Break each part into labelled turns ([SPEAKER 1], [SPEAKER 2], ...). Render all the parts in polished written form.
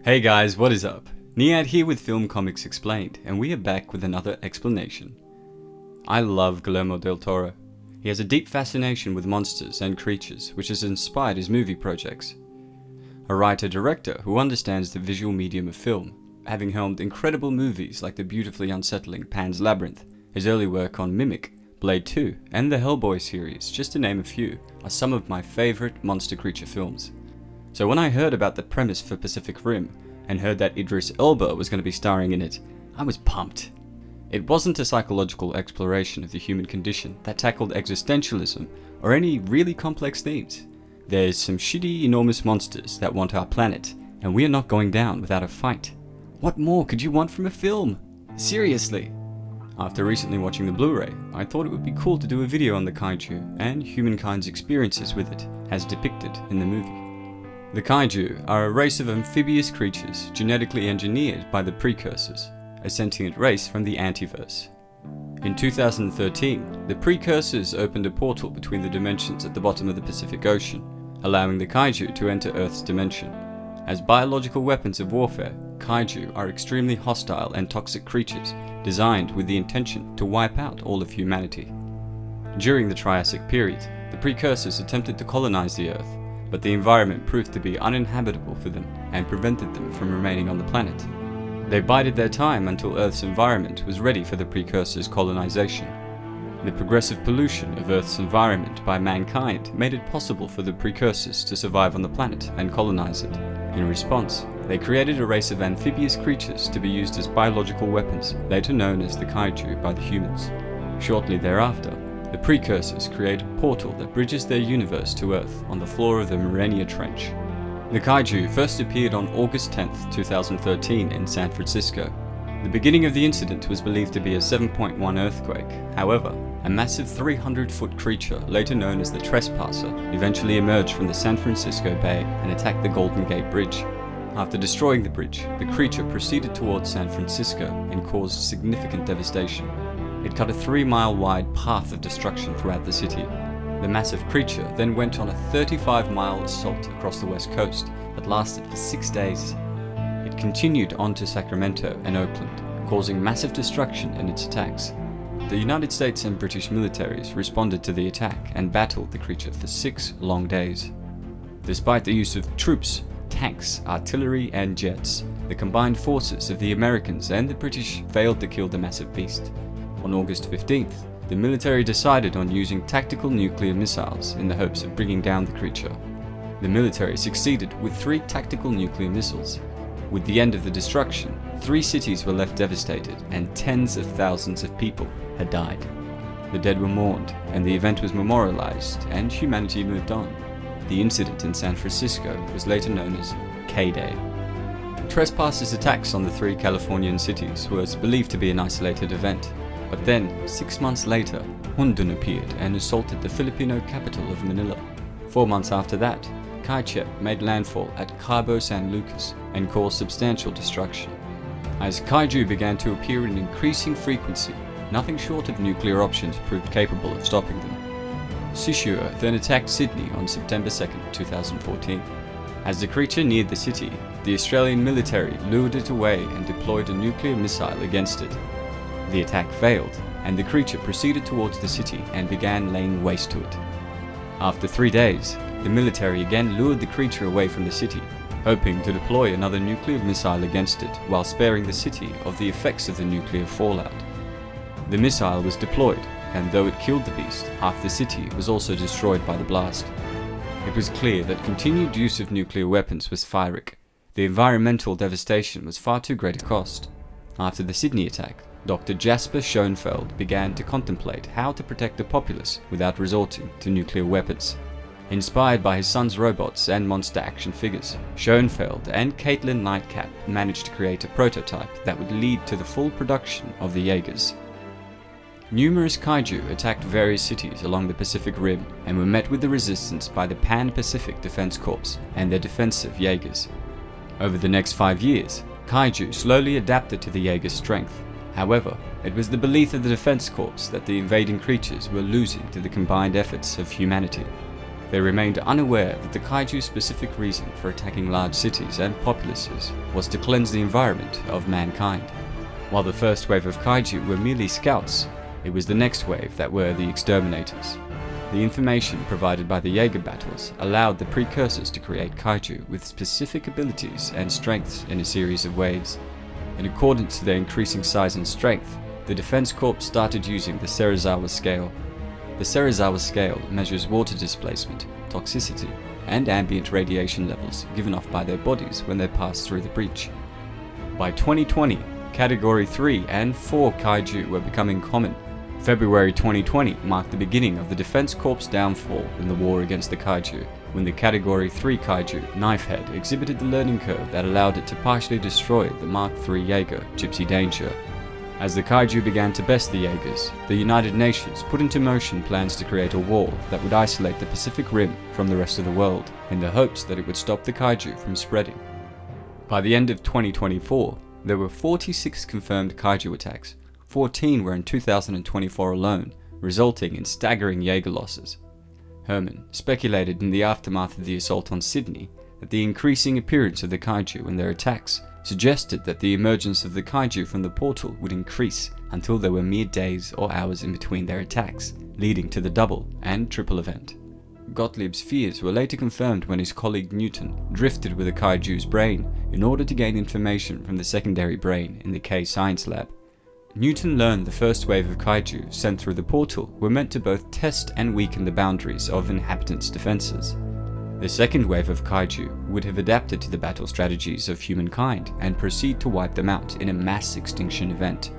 [SPEAKER 1] Hey guys, what is up? Niad here with Film Comics Explained, and we are back with another explanation. I love Guillermo del Toro. He has a deep fascination with monsters and creatures, which has inspired his movie projects. A writer-director who understands the visual medium of film, having helmed incredible movies like the beautifully unsettling Pan's Labyrinth, his early work on Mimic, Blade 2, and the Hellboy series, just to name a few, are some of my favorite monster creature films. So when I heard about the premise for Pacific Rim, and heard that Idris Elba was going to be starring in it, I was pumped. It wasn't a psychological exploration of the human condition that tackled existentialism or any really complex themes. There's some shitty, enormous monsters that want our planet, and we are not going down without a fight. What more could you want from a film? Seriously! After recently watching the Blu-ray, I thought it would be cool to do a video on the kaiju and humankind's experiences with it, as depicted in the movie. The kaiju are a race of amphibious creatures genetically engineered by the Precursors, a sentient race from the Antiverse. In 2013, the Precursors opened a portal between the dimensions at the bottom of the Pacific Ocean, allowing the kaiju to enter Earth's dimension. As biological weapons of warfare, kaiju are extremely hostile and toxic creatures designed with the intention to wipe out all of humanity. During the Triassic period, the Precursors attempted to colonize the Earth, but the environment proved to be uninhabitable for them and prevented them from remaining on the planet. They bided their time until Earth's environment was ready for the Precursors' colonization. The progressive pollution of Earth's environment by mankind made it possible for the Precursors to survive on the planet and colonize it. In response, they created a race of amphibious creatures to be used as biological weapons, later known as the kaiju by the humans. Shortly thereafter, the Precursors create a portal that bridges their universe to Earth on the floor of the Murania Trench. The kaiju first appeared on August 10, 2013 in San Francisco. The beginning of the incident was believed to be a 7.1 earthquake. However, a massive 300-foot creature, later known as the Trespasser, eventually emerged from the San Francisco Bay and attacked the Golden Gate Bridge. After destroying the bridge, the creature proceeded towards San Francisco and caused significant devastation. It cut a 3-mile wide path of destruction throughout the city. The massive creature then went on a 35-mile assault across the west coast that lasted for 6 days. It continued on to Sacramento and Oakland, causing massive destruction in its attacks. The United States and British militaries responded to the attack and battled the creature for 6 long days. Despite the use of troops, tanks, artillery and jets, the combined forces of the Americans and the British failed to kill the massive beast. On August 15th, the military decided on using tactical nuclear missiles in the hopes of bringing down the creature. The military succeeded with 3 tactical nuclear missiles. With the end of the destruction, 3 cities were left devastated and tens of thousands of people had died. The dead were mourned and the event was memorialized and humanity moved on. The incident in San Francisco was later known as K-Day. Trespassers' attacks on the 3 Californian cities was believed to be an isolated event. But then, 6 months later, Hundun appeared and assaulted the Filipino capital of Manila. 4 months after that, Kai-Chep made landfall at Cabo San Lucas and caused substantial destruction. As kaiju began to appear in increasing frequency, nothing short of nuclear options proved capable of stopping them. Sisua then attacked Sydney on September 2, 2014. As the creature neared the city, the Australian military lured it away and deployed a nuclear missile against it. The attack failed, and the creature proceeded towards the city and began laying waste to it. After 3 days, the military again lured the creature away from the city, hoping to deploy another nuclear missile against it while sparing the city of the effects of the nuclear fallout. The missile was deployed, and though it killed the beast, half the city was also destroyed by the blast. It was clear that continued use of nuclear weapons was pyrrhic. The environmental devastation was far too great a cost. After the Sydney attack, Dr. Jasper Schoenfeld began to contemplate how to protect the populace without resorting to nuclear weapons. Inspired by his son's robots and monster action figures, Schoenfeld and Caitlin Nightcap managed to create a prototype that would lead to the full production of the Jaegers. Numerous kaiju attacked various cities along the Pacific Rim and were met with the resistance by the Pan-Pacific Defense Corps and their defensive Jaegers. Over the next 5 years, kaiju slowly adapted to the Jaeger's strength. However, it was the belief of the Defense Corps that the invading creatures were losing to the combined efforts of humanity. they remained unaware that the Kaiju's specific reason for attacking large cities and populaces was to cleanse the environment of mankind. While the first wave of Kaiju were merely scouts, it was the next wave that were the exterminators. The information provided by the Jaeger battles allowed the precursors to create Kaiju with specific abilities and strengths in a series of waves. In accordance to their increasing size and strength, the Defense Corps started using the Serizawa scale. The Serizawa scale measures water displacement, toxicity, and ambient radiation levels given off by their bodies when they pass through the breach. By 2020, Category 3 and 4 Kaiju were becoming common. February 2020 marked the beginning of the Defense Corps' downfall in the war against the Kaiju, when the Category 3 Kaiju, Knifehead, exhibited the learning curve that allowed it to partially destroy the Mark III Jaeger, Gypsy Danger. As the Kaiju began to best the Jaegers, the United Nations put into motion plans to create a wall that would isolate the Pacific Rim from the rest of the world, in the hopes that it would stop the Kaiju from spreading. By the end of 2024, there were 46 confirmed Kaiju attacks. 14 were in 2024 alone, resulting in staggering Jaeger losses. Herman speculated in the aftermath of the assault on Sydney that the increasing appearance of the Kaiju and their attacks suggested that the emergence of the Kaiju from the portal would increase until there were mere days or hours in between their attacks, leading to the double and triple event. Gottlieb's fears were later confirmed when his colleague Newton drifted with a Kaiju's brain in order to gain information from the secondary brain in the K Science Lab. Newton learned the first wave of Kaiju sent through the portal were meant to both test and weaken the boundaries of inhabitants' defenses. The second wave of Kaiju would have adapted to the battle strategies of humankind and proceed to wipe them out in a mass extinction event.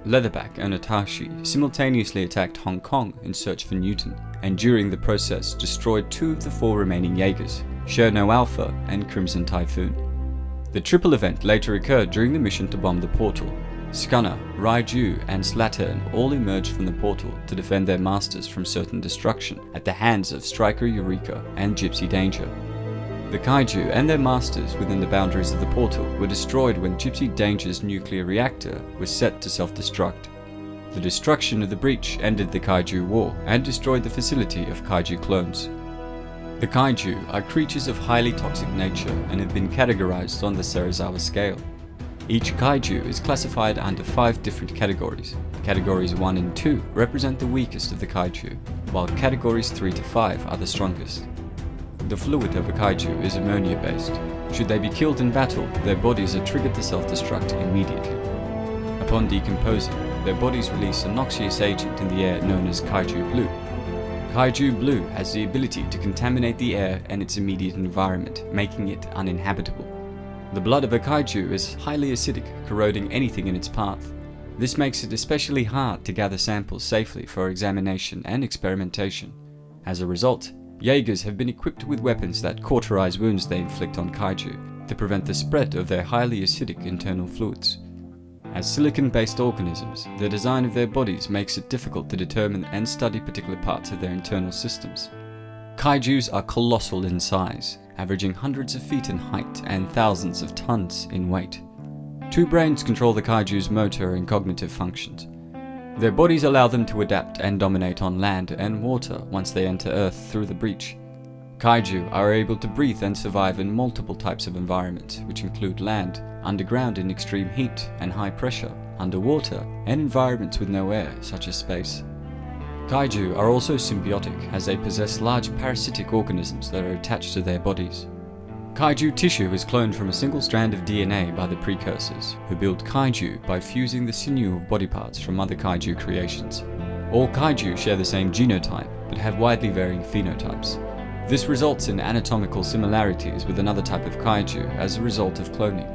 [SPEAKER 1] Leatherback and Otashi simultaneously attacked Hong Kong in search for Newton, and during the process destroyed 2 of the 4 remaining Jaegers, Cherno Alpha and Crimson Typhoon. The triple event later occurred during the mission to bomb the portal. Scunner, Raiju, and Slattern all emerged from the portal to defend their masters from certain destruction at the hands of Striker Eureka and Gypsy Danger. The Kaiju and their masters within the boundaries of the portal were destroyed when Gypsy Danger's nuclear reactor was set to self-destruct. The destruction of the breach ended the Kaiju war and destroyed the facility of Kaiju clones. The Kaiju are creatures of highly toxic nature and have been categorized on the Serizawa scale. Each Kaiju is classified under 5 different categories. Categories 1 and 2 represent the weakest of the Kaiju, while categories 3 to 5 are the strongest. The fluid of a Kaiju is ammonia-based. Should they be killed in battle, their bodies are triggered to self-destruct immediately. Upon decomposing, their bodies release a noxious agent in the air known as Kaiju Blue. Kaiju Blue has the ability to contaminate the air and its immediate environment, making it uninhabitable. The blood of a Kaiju is highly acidic, corroding anything in its path. This makes it especially hard to gather samples safely for examination and experimentation. As a result, Jaegers have been equipped with weapons that cauterize wounds they inflict on Kaiju to prevent the spread of their highly acidic internal fluids. As silicon-based organisms, the design of their bodies makes it difficult to determine and study particular parts of their internal systems. Kaijus are colossal in size, averaging hundreds of feet in height and thousands of tons in weight. 2 brains control the Kaiju's motor and cognitive functions. Their bodies allow them to adapt and dominate on land and water once they enter Earth through the breach. Kaiju are able to breathe and survive in multiple types of environments, which include land, underground in extreme heat and high pressure, underwater, and environments with no air, such as space. Kaiju are also symbiotic, as they possess large parasitic organisms that are attached to their bodies. Kaiju tissue is cloned from a single strand of DNA by the precursors, who build Kaiju by fusing the sinew of body parts from other Kaiju creations. All Kaiju share the same genotype, but have widely varying phenotypes. This results in anatomical similarities with another type of Kaiju as a result of cloning.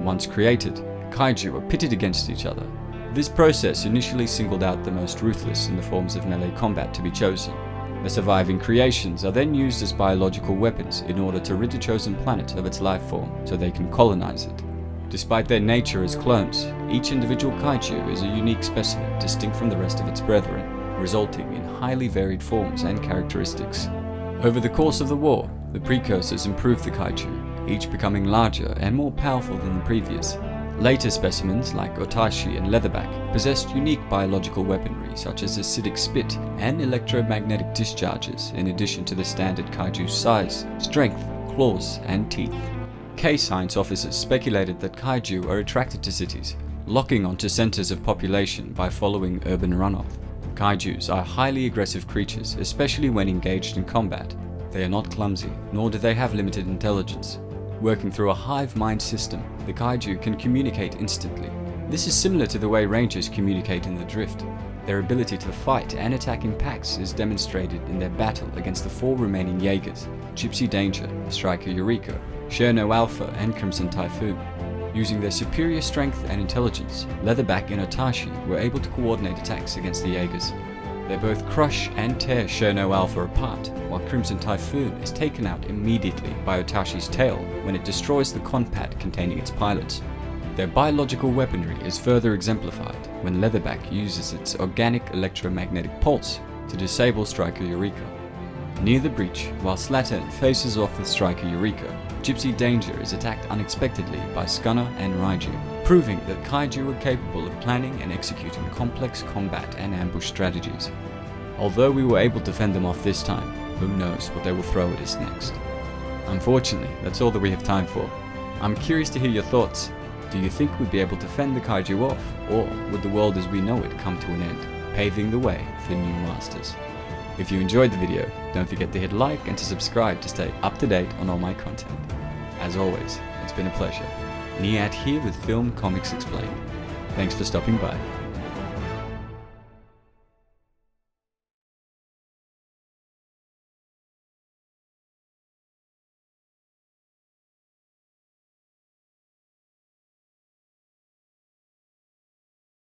[SPEAKER 1] Once created, Kaiju are pitted against each other. This process initially singled out the most ruthless in the forms of melee combat to be chosen. The surviving creations are then used as biological weapons in order to rid the chosen planet of its life form so they can colonize it. Despite their nature as clones, each individual Kaiju is a unique specimen distinct from the rest of its brethren, resulting in highly varied forms and characteristics. Over the course of the war, the precursors improved the Kaiju, each becoming larger and more powerful than the previous. Later specimens like Otashi and Leatherback possessed unique biological weaponry such as acidic spit and electromagnetic discharges, in addition to the standard kaiju's size, strength, claws, and teeth. K-Science officers speculated that kaiju are attracted to cities, locking onto centers of population by following urban runoff. Kaijus are highly aggressive creatures, especially when engaged in combat. They are not clumsy, nor do they have limited intelligence. Working through a hive mind system, the kaiju can communicate instantly. This is similar to the way rangers communicate in the Drift. Their ability to fight and attack in packs is demonstrated in their battle against the 4 remaining Jaegers: Gypsy Danger, Striker Eureka, Cherno Alpha, and Crimson Typhoon. Using their superior strength and intelligence, Leatherback and Otashi were able to coordinate attacks against the Jaegers. They both crush and tear Cherno Alpha apart, while Crimson Typhoon is taken out immediately by Otashi's tail when it destroys the conpad containing its pilots. Their biological weaponry is further exemplified when Leatherback uses its organic electromagnetic pulse to disable Striker Eureka. Near the breach, while Slattern faces off with Striker Eureka, Gypsy Danger is attacked unexpectedly by Scunner and Raiju, proving that kaiju are capable of planning and executing complex combat and ambush strategies. Although we were able to fend them off this time, who knows what they will throw at us next. Unfortunately, that's all that we have time for. I'm curious to hear your thoughts. Do you think we'd be able to fend the kaiju off, or would the world as we know it come to an end, paving the way for new masters? If you enjoyed the video, don't forget to hit like and to subscribe to stay up to date on all my content. As always, it's been a pleasure. Nihat here with Film Comics Explained. Thanks for stopping by.